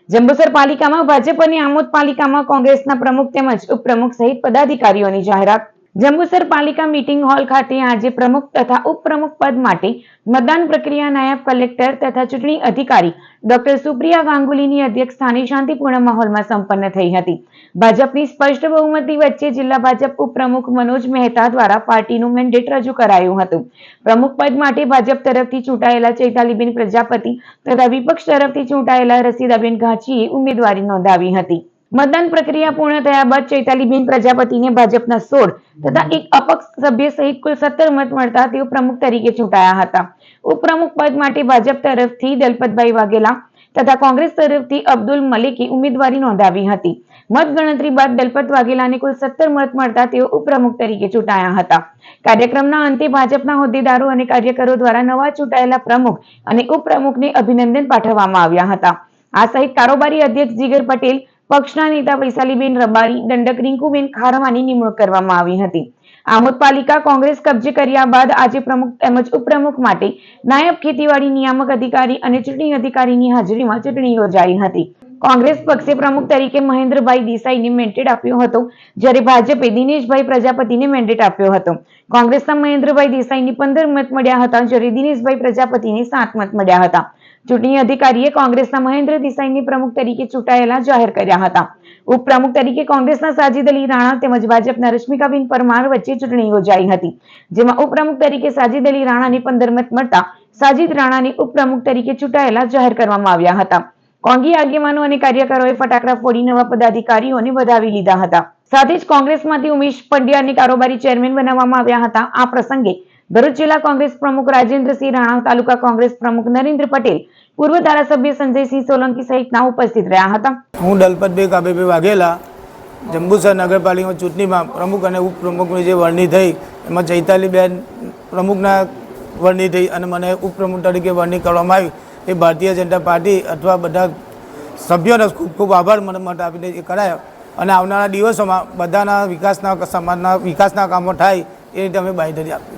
જંબુસર પાલિકામાં ભાજપ અને આમોદ પાલિકામાં કોંગ્રેસના પ્રમુખ તેમજ ઉપપ્રમુખ સહિત પદાધિકારીઓની જાહેરાત। જંબુસર પાલિકા મીટિંગ હોલ ખાતે આજે પ્રમુખ તથા ઉપપ્રમુખ પદ માટે મતદાન પ્રક્રિયા નાયબ કલેક્ટર તથા ચૂંટણી અધિકારી ડોક્ટર સુપ્રિયા ગાંગુલીની અધ્યક્ષસ્થાને શાંતિપૂર્ણ માહોલમાં સંપન્ન થઈ હતી। ભાજપની સ્પષ્ટ બહુમતી વચ્ચે જિલ્લા ભાજપ ઉપપ્રમુખ મનોજ મહેતા દ્વારા પાર્ટીનું મેન્ડેટ રજૂ કરાયું હતું। પ્રમુખ પદ માટે ભાજપ તરફથી ચૂંટાયેલા ચૈતાલીબેન પ્રજાપતિ તથા વિપક્ષ તરફથી ચૂંટાયેલા રસીદાબેન ઘાંચીએ ઉમેદવારી નોંધાવી હતી। मतदान प्रक्रिया पूर्ण थया बाद चैतालीबेन प्रजापति ने भाजपना 16 तथा एक अपक्ष सभ्य सहित कुल 17 मत मळता तेओ प्रमुख तरीके चूंटाया हता। उपप्रमुख पद माटे भाजप तरफथी दलपतभाई वाघेला तथा कांग्रेस तरफथी अब्दुल मलिके उम्मीदवारी नोंधावी हती। मत गणतरी बाद दलपत वाघेलाने कुल 17 मत मळता तेओ उपप्रमुख तरीके चूंटाया हता। कार्यक्रमना अंते भाजपना होद्देदारो अने कार्यकरो द्वारा नवा चूंटायेला प्रमुख अने उपप्रमुखने अभिनंदन पाठववामां આવ્યા હતા। आ सहित कारोबारी अध्यक्ष जिगर पटेल, पक्षना नेता वैशालीबेन रबारी, दंडक रिंकूबेन खारवानी निमणूक करवामां आवी हती। आमोद पालिका कांग्रेस कब्जे कर्या बाद आज प्रमुख તેમજ उपप्रमुख माटे नायब खेतीवाड़ी नियामक अधिकारी अने चूंटणी अधिकारीनी हाजरीमां चूंटणी योजाई हती। कांग्रेस पक्षे प्रमुख तरीके महेन्द्रभाई देसाईने मेन्डेट आप्यो हतो, ज्यारे भाजपे दिनेशभाई प्रजापतिने मेन्डेट आप्यो हतो। कांग्रेसना महेन्द्रभाई देसाईने 15 मत मळ्या हता, ज्यारे दिनेशभाई प्रजापतिने 7 मत मळ्या हता। चूंटणी अधिकारीए कांग्रेसना महेन्द्र देसाईने प्रमुख तरीके चूंटायेला जाहेर कर्या हता। उपप्रमुख तरीके कांग्रेसना साजिद अली राणा તેમજ ભાજપના રશ્મિકાબેન પરમાર વચ્ચે ચૂંટણી યોજાઈ હતી, જેમાં ઉપપ્રમુખ તરીકે સાजिद अली રાણાને 15 મત મળતા સાजिद રાણાને ઉપપ્રમુખ તરીકે ચૂંટાયેલા જાહેર કરવામાં આવ્યા હતા। કોંગી આગેવાનો અને કાર્યકરોએ ફટાકડા ફોડી નવા પદાધિકારીઓને વધાવી લીધા હતા। સાથે જ કોંગ્રેસમાંથી ઉમેશ પંડ્યાને કારોબારી ચેરમેન બનાવવામાં આવ્યા હતા। આ પ્રસંગે ભરૂચ જિલ્લા કોંગ્રેસ પ્રમુખ રાજેન્દ્રસિંહ રાણા, તાલુકા કોંગ્રેસ प्रमुख नरेन्द्र पटेल, पूर्व धारासभ्य संजयसिंह सोलंकी सहितना उपस्थित रह्या हता। हूँ दलपतभाई काबेभाई वाघेला जंबूसर नगरपालिका चूंटणी में प्रमुख और उपप्रमुखनी जे वरणी थी एमां चैतालीबेन प्रमुखना वरणी थी और मने उपप्रमुख तरीके वरणी करवामां आवी। ए भारतीय जनता पार्टी अथवा बधा सभ्यों खूब खूब आभार મને મત આપીને કરાયો અને આવનારા દિવસોમાં બધાના વિકાસના સમાજના વિકાસના કામો થાય એ રીતે અમે બાંહેધરી આપીએ છીએ।